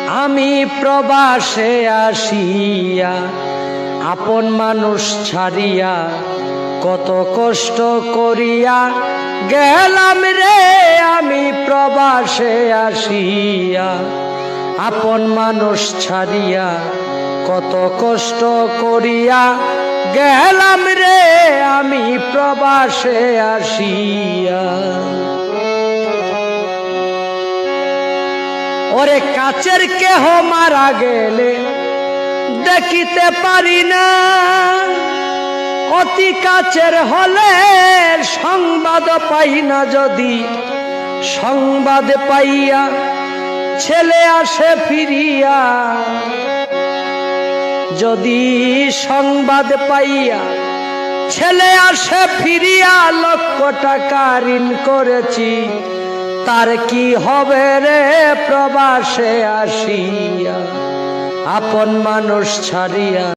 আমি প্রবাসে আসিয়া আপন মানুষ ছাড়িয়া কত কষ্ট করিয়া গেলাম রে। আমি প্রবাসে আসিয়া আপন মানুষ ছাড়িয়া কত কষ্ট করিয়া গেলাম রে। আমি প্রবাসে আসিয়া ওরে কাছের কেহ মারা গেলে দেখিতে পারি না, অতি কাছের হলে সংবাদ পাই না। যদি সংবাদ পাইয়া ছেলে আসে ফিরিয়া, যদি সংবাদ পাইয়া ছেলে আসে ফিরিয়া, লক্ষ টাকা ঋণ করেছি তার কি হবে রে। প্রবাসে আসিয়া আপন মানুষ ছাড়িয়া